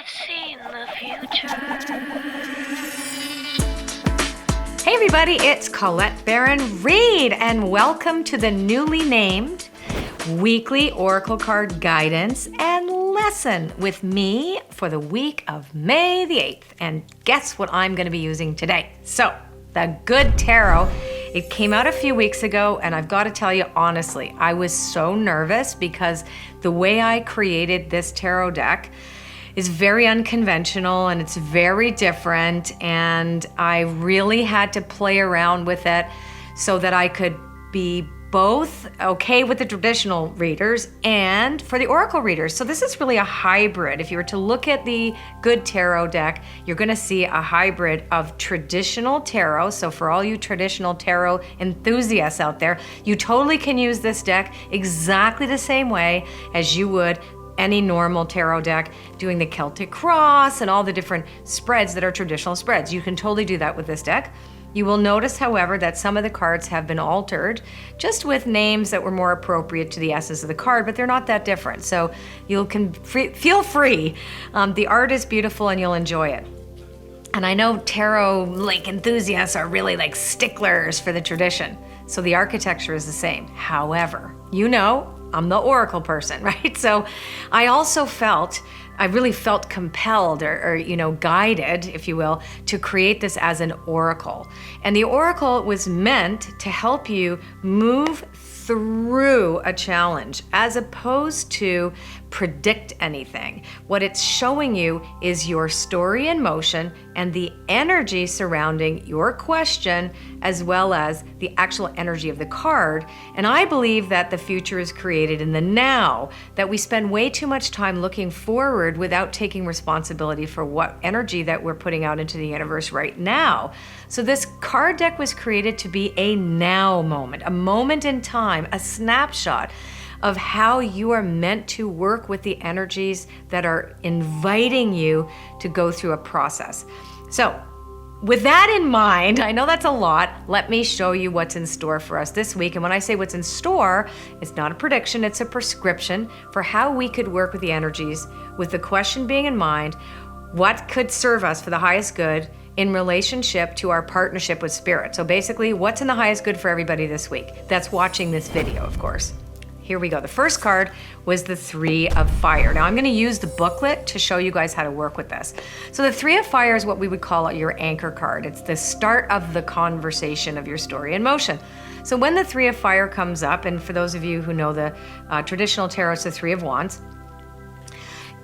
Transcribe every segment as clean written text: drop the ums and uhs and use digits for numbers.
I've seen the future. Hey everybody, it's Colette Baron-Reid, and welcome to the newly named Weekly Oracle Card Guidance and Lesson with me for the week of May the 8th. And guess what I'm going to be using today? So, the Good Tarot. It came out a few weeks ago, and I've got to tell you honestly, I was so nervous because the way I created this tarot deck is very unconventional and it's very different, and I really had to play around with it so that I could be both okay with the traditional readers and for the oracle readers. So this is really a hybrid. If you were to look at the Good Tarot deck, you're going to see a hybrid of traditional tarot. So for all you traditional tarot enthusiasts out there, you totally can use this deck exactly the same way as you would any normal tarot deck, doing the Celtic cross and all the different spreads that are traditional spreads. You can totally do that with this deck. You will notice, however, that some of the cards have been altered just with names that were more appropriate to the essence of the card, but they're not that different. So you can feel free. The art is beautiful and you'll enjoy it. And I know tarot enthusiasts are really sticklers for the tradition. So the architecture is the same. However, I'm the oracle person, right? So I really felt compelled or guided, if you will, to create this as an oracle. And the oracle was meant to help you move through a challenge as opposed to predict anything. What it's showing you is your story in motion and the energy surrounding your question, as well as the actual energy of the card. And I believe that the future is created in the now, that we spend way too much time looking forward without taking responsibility for what energy that we're putting out into the universe right now. So this card deck was created to be a now moment, a moment in time, a snapshot of how you are meant to work with the energies that are inviting you to go through a process. So with that in mind, I know that's a lot. Let me show you what's in store for us this week. And when I say what's in store, it's not a prediction, it's a prescription for how we could work with the energies, with the question being in mind, what could serve us for the highest good in relationship to our partnership with Spirit. So basically, what's in the highest good for everybody this week? That's watching this video, of course. Here we go. The first card was the Three of Fire. Now I'm going to use the booklet to show you guys how to work with this. So the Three of Fire is what we would call your anchor card. It's the start of the conversation of your story in motion. So when the Three of Fire comes up, and for those of you who know the traditional tarot, it's the Three of Wands,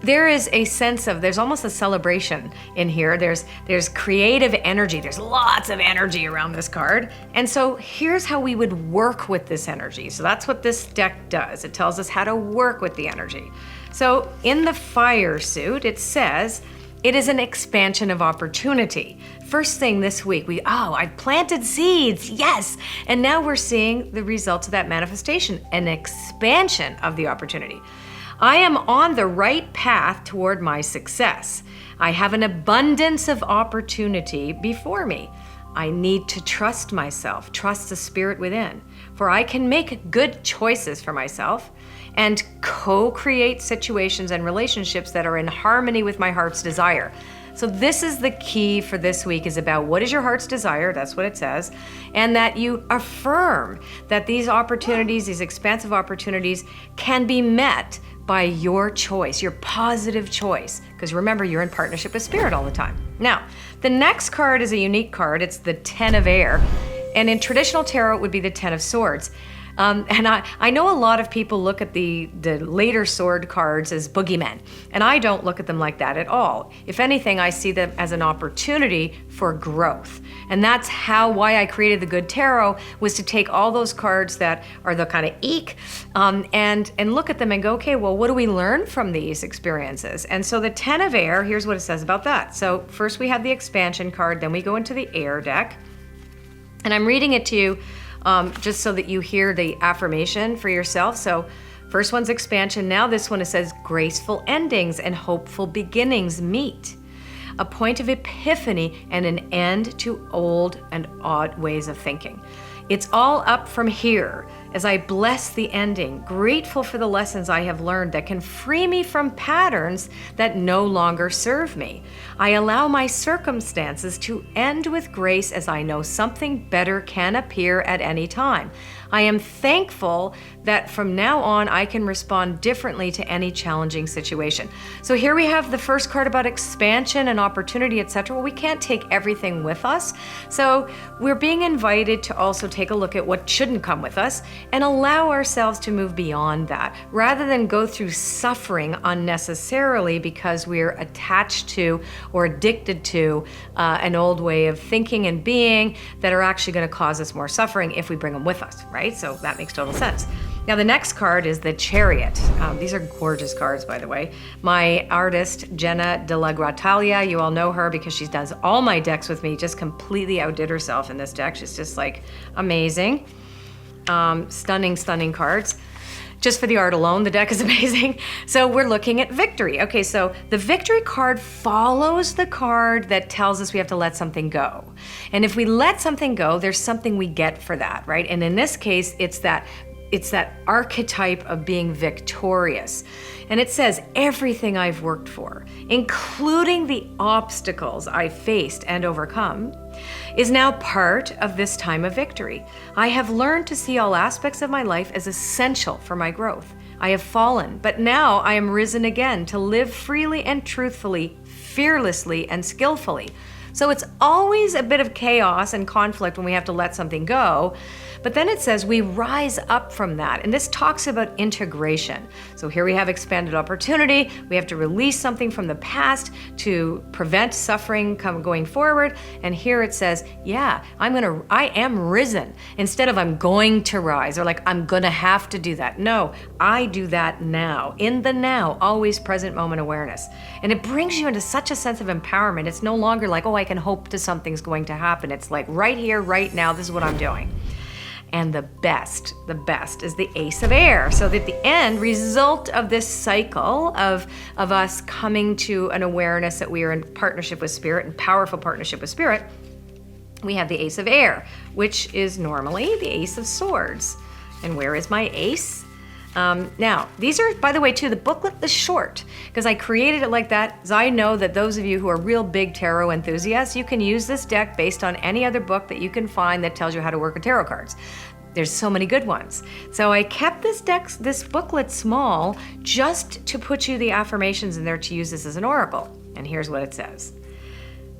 there is a sense of, there's almost a celebration in here. There's creative energy. There's lots of energy around this card. And so here's how we would work with this energy. So that's what this deck does. It tells us how to work with the energy. So in the fire suit, it says, it is an expansion of opportunity. First thing this week, I planted seeds, yes. And now we're seeing the results of that manifestation, an expansion of the opportunity. I am on the right path toward my success. I have an abundance of opportunity before me. I need to trust myself, trust the spirit within, for I can make good choices for myself and co-create situations and relationships that are in harmony with my heart's desire. So this is the key for this week, is about what is your heart's desire, that's what it says, and that you affirm that these opportunities, these expansive opportunities, can be met by your choice, your positive choice. Because remember, you're in partnership with Spirit all the time. Now, the next card is a unique card. It's the Ten of Air. And in traditional tarot, it would be the Ten of Swords. And I know a lot of people look at the later sword cards as boogeymen, and I don't look at them like that at all. If anything, I see them as an opportunity for growth. And that's why I created the Good Tarot, was to take all those cards that are the kind of eek, and look at them and go, okay, well, what do we learn from these experiences? And so the Ten of Air, here's what it says about that. So first we have the expansion card, then we go into the air deck. And I'm reading it to you just so that you hear the affirmation for yourself. So first one's expansion. Now this one, it says graceful endings and hopeful beginnings meet. A point of epiphany and an end to old and odd ways of thinking. It's all up from here as I bless the ending, grateful for the lessons I have learned that can free me from patterns that no longer serve me. I allow my circumstances to end with grace as I know something better can appear at any time. I am thankful that from now on I can respond differently to any challenging situation. So here we have the first card about expansion and opportunity, etc. Well, we can't take everything with us. So we're being invited to also take a look at what shouldn't come with us and allow ourselves to move beyond that rather than go through suffering unnecessarily because we're attached to or addicted to an old way of thinking and being that are actually going to cause us more suffering if we bring them with us, right? So that makes total sense. Now the next card is the Chariot. These are gorgeous cards, by the way. My artist, Jenna de la Gratalia, you all know her because she does all my decks with me, just completely outdid herself in this deck. She's just like amazing. Stunning cards. Just for the art alone, the deck is amazing. So we're looking at victory. Okay, so the victory card follows the card that tells us we have to let something go. And if we let something go, there's something we get for that, right? And in this case, it's that archetype of being victorious. And it says, everything I've worked for, including the obstacles I faced and overcome, is now part of this time of victory. I have learned to see all aspects of my life as essential for my growth. I have fallen, but now I am risen again to live freely and truthfully, fearlessly and skillfully. So it's always a bit of chaos and conflict when we have to let something go. But then it says we rise up from that. And this talks about integration. So here we have expanded opportunity. We have to release something from the past to prevent suffering going forward. And here it says, yeah, I am risen. Instead of I'm going to rise or like I'm gonna have to do that. No, I do that now. In the now, always present moment awareness. And it brings you into such a sense of empowerment. It's no longer like, oh, I can hope to something's going to happen. It's like right here, right now, this is what I'm doing. And the best is the Ace of Air. So that the end result of this cycle of us coming to an awareness that we are in partnership with Spirit and powerful partnership with Spirit, we have the Ace of Air, which is normally the Ace of Swords. And where is my ace? Now, these are, by the way, too, the booklet is short because I created it like that as I know that those of you who are real big tarot enthusiasts, you can use this deck based on any other book that you can find that tells you how to work with tarot cards. There's so many good ones. So I kept this booklet small just to put you the affirmations in there to use this as an oracle. And here's what it says.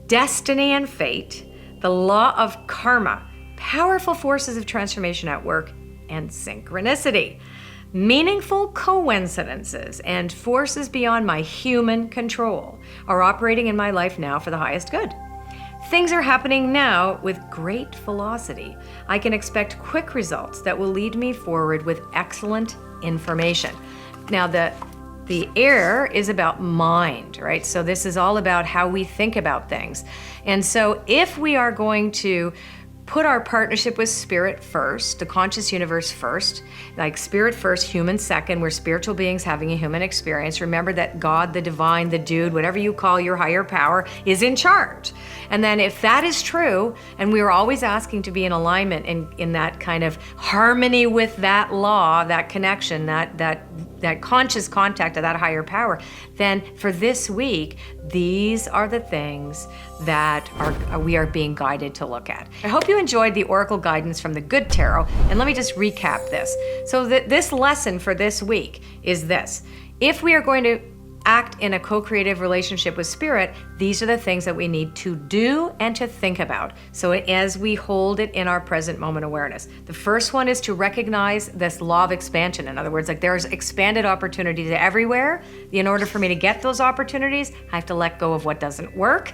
Destiny and fate, the law of karma, powerful forces of transformation at work, and synchronicity. Meaningful coincidences and forces beyond my human control are operating in my life now for the highest good. Things are happening now with great velocity. I can expect quick results that will lead me forward with excellent information. Now, the air is about mind, right? So this is all about how we think about things. And so if we are going to put our partnership with Spirit first, the conscious universe first, like Spirit first, human second, we're spiritual beings having a human experience. Remember that God, the divine, the dude, whatever you call your higher power, is in charge. And then if that is true, and we are always asking to be in alignment in that kind of harmony with that law, that connection, that conscious contact of that higher power, then for this week, these are the things that we are being guided to look at. I hope you enjoyed the Oracle guidance from the Good Tarot, and let me just recap this. So this lesson for this week is this. If we are going to act in a co-creative relationship with Spirit, these are the things that we need to do and to think about. So as we hold it in our present moment awareness. The first one is to recognize this law of expansion. In other words, like there's expanded opportunities everywhere. In order for me to get those opportunities, I have to let go of what doesn't work.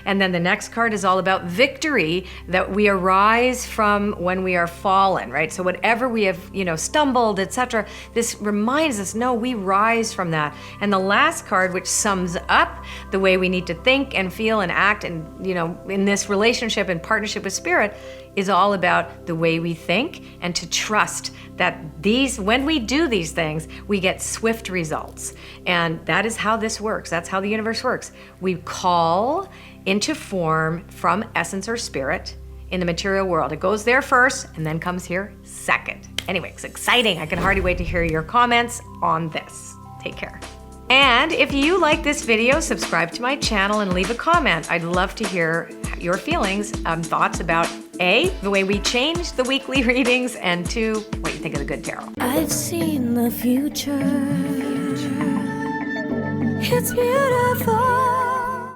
And then the next card is all about victory, that we arise from when we are fallen, right? So whatever we have, stumbled, etc., this reminds us, no, we rise from that. And the last card, which sums up the way we need to think and feel and act and, in this relationship and partnership with Spirit, is all about the way we think and to trust that when we do these things, we get swift results. And that is how this works. That's how the universe works. We call into form from essence or spirit. in the material world. It goes there first and then comes here second. Anyway, it's exciting. I can hardly wait to hear your comments on this. Take care. And if you like this video, subscribe to my channel and leave a comment. I'd love to hear your feelings, thoughts about A, the way we change the weekly readings, and 2, what you think of the good tarot. I've seen the future. It's beautiful.